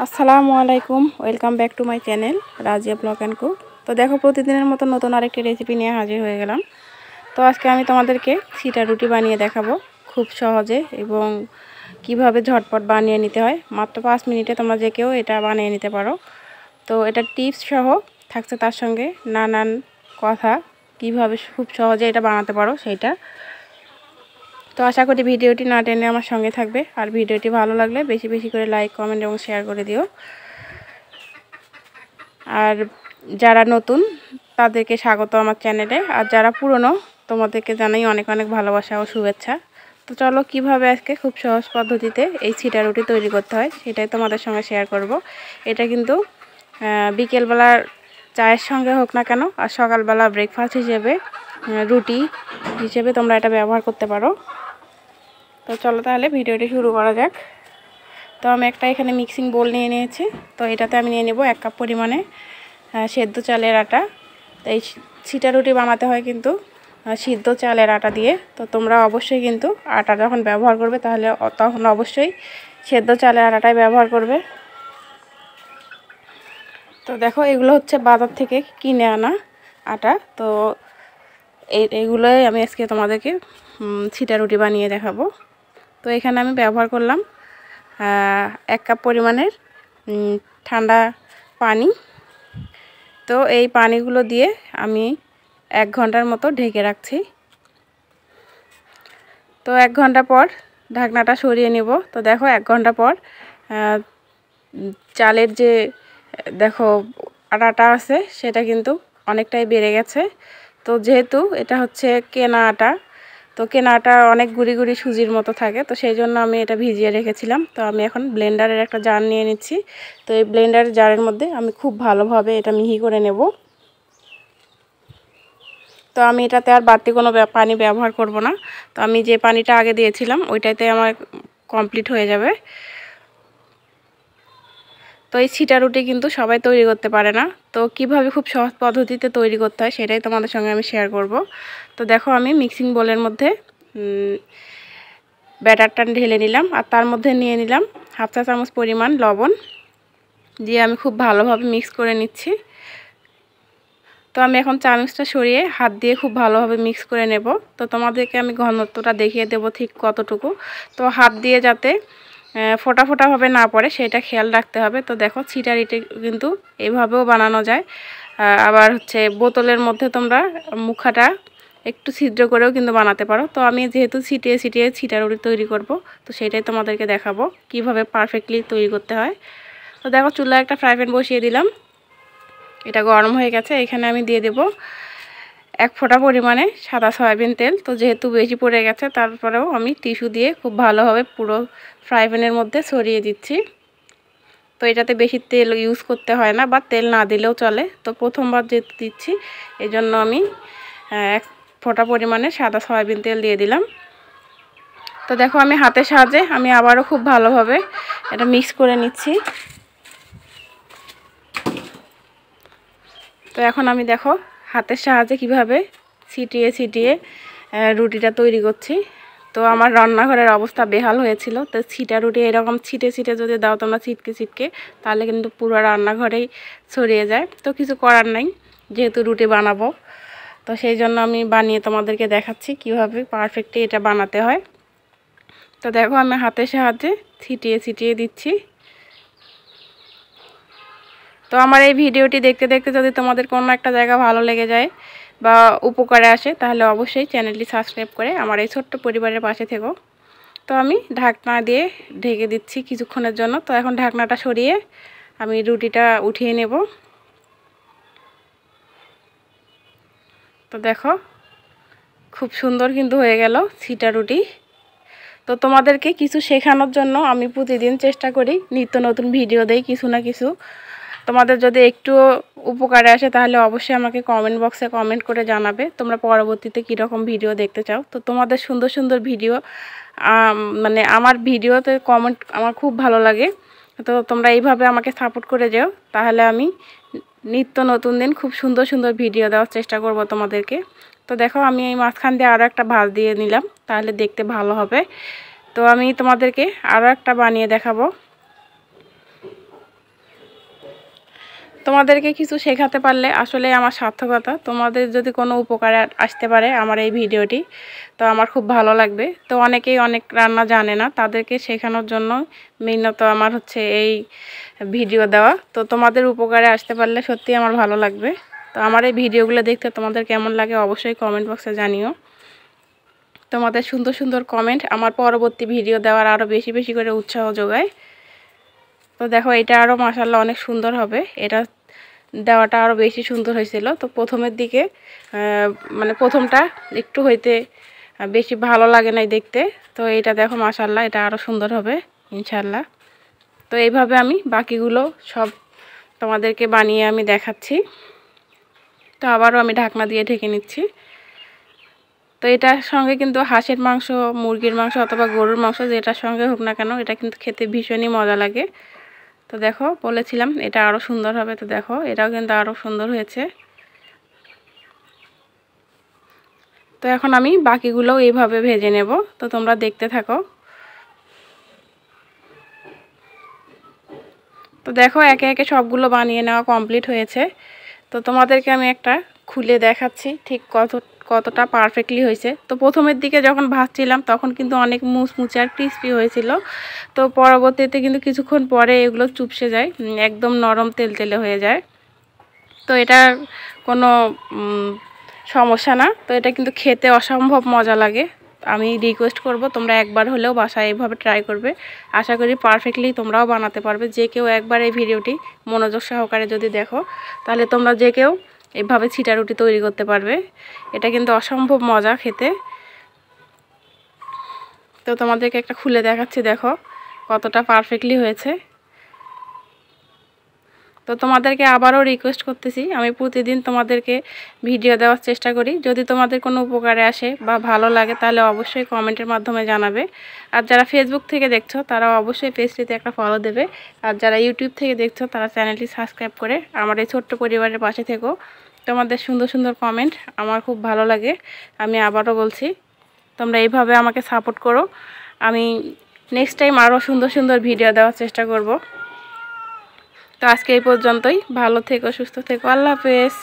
আসসালামু আলাইকুম, welcome back to my channel Razia blog and cook. তো দেখো, প্রতিদিনের মতো নতুন আরেকটি রেসিপি নিয়ে হাজির হয়ে গেলাম। তো আজকে আমি তোমাদেরকে সিটা রুটি বানিয়ে দেখাবো খুব সহজে এবং কিভাবে ঝটপট বানিয়ে নিতে হয়। মাত্র 5 মিনিটে তোমরা যে কেউ এটা বানিয়ে নিতে পারো। তো এটা টিপস সহ থাকছে, তার সঙ্গে নানান কথা কিভাবে খুব সহজে এটা বানাতে পারো সেইটা। তো আশা করি ভিডিওটি না টেনে আমার সঙ্গে থাকবে, আর ভিডিওটি ভালো লাগলে বেশি বেশি করে লাইক, কমেন্ট এবং শেয়ার করে দিও। আর যারা নতুন তাদেরকে স্বাগত আমার চ্যানেলে, আর যারা পুরনো তোমাদেরকে জানাই অনেক অনেক ভালোবাসা ও শুভেচ্ছা। তো চলো কিভাবে আজকে খুব সহজ পদ্ধতিতে এই সিটা রুটি তৈরি করতে হয় সেটাই তোমাদের সঙ্গে শেয়ার করব। এটা কিন্তু বিকেলবেলার চায়ের সঙ্গে হোক না কেন, আর সকালবেলা ব্রেকফাস্ট হিসেবে, রুটি হিসেবে তোমরা এটা ব্যবহার করতে পারো। তো চলো তাহলে ভিডিওটি শুরু করা যাক। তো আমি একটা এখানে মিক্সিং বোল নিয়ে নিয়েছি। তো এটাতে আমি নিয়ে নেব 1 কাপ পরিমাণে সেদ্ধ চালের আটা। তো এই সিটা রুটি বানাতে হয় কিন্তু সিদ্ধ চালের আটা দিয়ে। তো তোমরা অবশ্যই কিন্তু আটা যখন ব্যবহার করবে তাহলে তখন অবশ্যই সেদ্ধ চালের আটাটাই ব্যবহার করবে। তো দেখো, এগুলো হচ্ছে বাজার থেকে কিনে আনা আটা। তো এইগুলোই আমি আজকে তোমাদেরকে সিটা রুটি বানিয়ে দেখাবো। তো এখানে আমি ব্যবহার করলাম 1 কাপ পরিমাণের ঠান্ডা পানি। তো এই পানিগুলো দিয়ে আমি 1 ঘন্টার মতো ঢেকে রাখছি। তো 1 ঘন্টা পর ঢাকনাটা সরিয়ে নেব। তো দেখো 1 ঘন্টা পর চালের যে দেখো আটাটা আছে সেটা কিন্তু অনেকটাই বেড়ে গেছে। তো যেহেতু এটা হচ্ছে কেনা আটা, তো কেনা আটা অনেক গুঁড়ি গুঁড়ি সুজির মতো থাকে, তো সেই জন্য আমি এটা ভিজিয়ে রেখেছিলাম। তো আমি এখন ব্লেন্ডারের একটা জার নিয়ে নিচ্ছি। তো এই ব্লেন্ডারের জারের মধ্যে আমি খুব ভালোভাবে এটা মিহি করে নেব। তো আমি এটাতে আর বাড়তি কোনো পানি ব্যবহার করব না। তো আমি যে পানিটা আগে দিয়েছিলাম ওইটাতে আমার কমপ্লিট হয়ে যাবে। তো এই সিটা রুটি কিন্তু সবাই তৈরি করতে পারে না। তো কিভাবে খুব সহজ পদ্ধতিতে তৈরি করতে হয় সেটাই তোমাদের সঙ্গে আমি শেয়ার করব। তো দেখো, আমি মিক্সিং বোলের মধ্যে ব্যাটারটা ঢেলে নিলাম, আর তার মধ্যে নিয়ে নিলাম 1/2 চা চামচ পরিমাণ লবণ দিয়ে আমি খুব ভালোভাবে মিক্স করে নিচ্ছি। তো আমি এখন চামচটা সরিয়ে হাত দিয়ে খুব ভালোভাবে মিক্স করে নেব। তো তোমাদেরকে আমি ঘনত্বটা দেখিয়ে দেব ঠিক কতটুকু। তো হাত দিয়ে যাতে ফোটা ফোটাভাবে না পড়ে সেটা খেয়াল রাখতে হবে। তো দেখো, সিটা রুটি কিন্তু এইভাবেও বানানো যায়। আবার হচ্ছে বোতলের মধ্যে তোমরা মুখাটা একটু ছিদ্র করেও কিন্তু বানাতে পারো। তো আমি যেহেতু ছিটিয়ে ছিটিয়ে সিটা রুটি তৈরি করব, তো সেটাই তোমাদেরকে দেখাবো কিভাবে পারফেক্টলি তৈরি করতে হয়। তো দেখো, চুলায় একটা ফ্রাই প্যান বসিয়ে দিলাম। এটা গরম হয়ে গেছে। এখানে আমি দিয়ে দেব 1 ফোঁটা পরিমাণে সাদা সয়াবিন তেল। তো যেহেতু বেশি পড়ে গেছে তারপরেও আমি টিস্যু দিয়ে খুব ভালোভাবে পুরো ফ্রাই প্যানের মধ্যে ছড়িয়ে দিচ্ছি। তো এটাতে বেশি তেল ইউজ করতে হয় না, বা তেল না দিলেও চলে। তো প্রথমবার যেহেতু দিচ্ছি এই জন্য আমি 1 ফোঁটা পরিমাণে সাদা সয়াবিন তেল দিয়ে দিলাম। তো দেখো, আমি হাতের সাহায্যে আমি আবারও খুব ভালোভাবে এটা মিক্স করে নিচ্ছি। তো এখন আমি দেখো হাতের সাহায্যে কিভাবে ছিটিয়ে ছিটিয়ে রুটিটা তৈরি করছি। তো আমার রান্নাঘরের অবস্থা বেহাল হয়েছিল। তো ছিটা রুটি এরকম ছিটে ছিটে যদি দাও তোমরা ছিটকে ছিটকে, তাহলে কিন্তু পুরো রান্নাঘরেই ছড়িয়ে যায়। তো কিছু করার নাই, যেহেতু রুটি বানাবো, তো সেই জন্য আমি বানিয়ে তোমাদেরকে দেখাচ্ছি কিভাবে পারফেক্টলি এটা বানাতে হয়। তো দেখো, আমি হাতের সাহায্যে ছিটিয়ে ছিটিয়ে দিচ্ছি। তো আমার এই ভিডিওটি দেখতে দেখতে যদি তোমাদের কোনো একটা জায়গা ভালো লেগে যায় বা উপকারে আসে, তাহলে অবশ্যই চ্যানেলটি সাবস্ক্রাইব করে আমার এই ছোট্ট পরিবারের পাশে থেকো। তো আমি ঢাকনা দিয়ে ঢেকে দিচ্ছি কিছুক্ষণের জন্য। তো এখন ঢাকনাটা সরিয়ে আমি রুটিটা উঠিয়ে নেব। তো দেখো, খুব সুন্দর কিন্তু হয়ে গেল সিটা রুটি। তো তোমাদেরকে কিছু শেখানোর জন্য আমি প্রতিদিন চেষ্টা করি নিত্য নতুন ভিডিও দেই কিছু না কিছু। তোমাদের যদি একটু উপকারে আসে তাহলে অবশ্যই আমাকে কমেন্ট বক্সে কমেন্ট করে জানাবে তোমরা পরবর্তীতে কীরকম ভিডিও দেখতে চাও। তো তোমাদের সুন্দর সুন্দর ভিডিও, মানে আমার ভিডিওতে কমেন্ট আমার খুব ভালো লাগে। তো তোমরা এইভাবে আমাকে সাপোর্ট করে যাও, তাহলে আমি নিত্য নতুন দিন খুব সুন্দর সুন্দর ভিডিও দেওয়ার চেষ্টা করব তোমাদেরকে। তো দেখো, আমি এই মাঝখান দিয়ে আরও একটা ভাঁজ দিয়ে নিলাম, তাহলে দেখতে ভালো হবে। তো আমি তোমাদেরকে আরও একটা বানিয়ে দেখাবো। তোমাদেরকে কিছু শেখাতে পারলে আসলে আমার সার্থকতা। তোমাদের যদি কোনো উপকারে আসতে পারে আমার এই ভিডিওটি, তো আমার খুব ভালো লাগবে। তো অনেকেই অনেক রান্না জানে না, তাদেরকে শেখানোর জন্য মেইনত আমার হচ্ছে এই ভিডিও দেওয়া। তো তোমাদের উপকারে আসতে পারলে সত্যি আমার ভালো লাগবে। তো আমার এই ভিডিওগুলো দেখতে তোমাদের কেমন লাগে অবশ্যই কমেন্ট বক্সে জানিও। তোমাদের সুন্দর সুন্দর কমেন্ট আমার পরবর্তী ভিডিও দেওয়ার আরও বেশি বেশি করে উৎসাহ যোগায়। তো দেখো এটা আরও মাশাআল্লাহ অনেক সুন্দর হবে, এটা দেওয়াটা আরও বেশি সুন্দর হয়েছিল। তো প্রথমের দিকে মানে প্রথমটা একটু হইতে বেশি ভালো লাগে নাই দেখতে। তো এটা দেখো মাশাআল্লাহ এটা আরও সুন্দর হবে ইনশাআল্লাহ। তো এইভাবে আমি বাকিগুলো সব তোমাদেরকে বানিয়ে আমি দেখাচ্ছি। তো আবারও আমি ঢাকনা দিয়ে ঢেকে নিচ্ছি। তো এটার সঙ্গে কিন্তু হাঁসের মাংস, মুরগির মাংস অথবা গরুর মাংস যেটার সঙ্গে হোক না কেন, এটা কিন্তু খেতে ভীষণই মজা লাগে। তো দেখো বলেছিলাম এটা আরও সুন্দর হবে। তো দেখো এটাও কিন্তু আরও সুন্দর হয়েছে। তো এখন আমি বাকিগুলোও এইভাবে ভেজে নেব। তো তোমরা দেখতে থাকো। তো দেখো একে একে সবগুলো বানিয়ে নেওয়া কমপ্লিট হয়েছে। তো তোমাদেরকে আমি একটা খুলে দেখাচ্ছি ঠিক কতটা পারফেক্টলি হয়েছে। তো প্রথমের দিকে যখন ভাজছিলাম তখন কিন্তু অনেক মুচমুচে আর ক্রিস্পি হয়েছিল। তো পরবর্তীতে কিন্তু কিছুক্ষণ পরে এগুলো চুপসে যায়, একদম নরম তেলতেলে হয়ে যায়। তো এটা কোনো সমস্যা না। তো এটা কিন্তু খেতে অসম্ভব মজা লাগে। আমি রিকোয়েস্ট করব তোমরা একবার হলেও বাসায় এইভাবে ট্রাই করবে। আশা করি পারফেক্টলি তোমরাও বানাতে পারবে। যে কেউ একবার এই ভিডিওটি মনোযোগ সহকারে যদি দেখো, তাহলে তোমরা যে কেউ এভাবে ছিটা রুটি তৈরি করতে পারবে। এটা কিন্তু অসম্ভব মজা খেতে। তো তোমাদেরকে একটা খুলে দেখাচ্ছি, দেখো কতটা পারফেক্টলি হয়েছে। তো তোমাদেরকে আবারও রিকোয়েস্ট করতেছি, আমি প্রতিদিন তোমাদেরকে ভিডিও দেওয়ার চেষ্টা করি। যদি তোমাদের কোনো উপকারে আসে বা ভালো লাগে তাহলে অবশ্যই কমেন্টের মাধ্যমে জানাবে। আর যারা ফেসবুক থেকে দেখছো তারা অবশ্যই পেজটিতে একটা ফলো দেবে। আর যারা ইউটিউব থেকে দেখছো তারা চ্যানেলটি সাবস্ক্রাইব করে আমার এই ছোট্ট পরিবারের পাশে থেকো। তোমাদের সুন্দর সুন্দর কমেন্ট আমার খুব ভালো লাগে। আমি আবারও বলছি তোমরা এইভাবে আমাকে সাপোর্ট করো। আমি নেক্সট টাইম আরও সুন্দর সুন্দর ভিডিও দেওয়ার চেষ্টা করব। তো আজকে এই পর্যন্তই। ভালো থেকো, সুস্থ থেকো, আল্লাহ হাফেজ।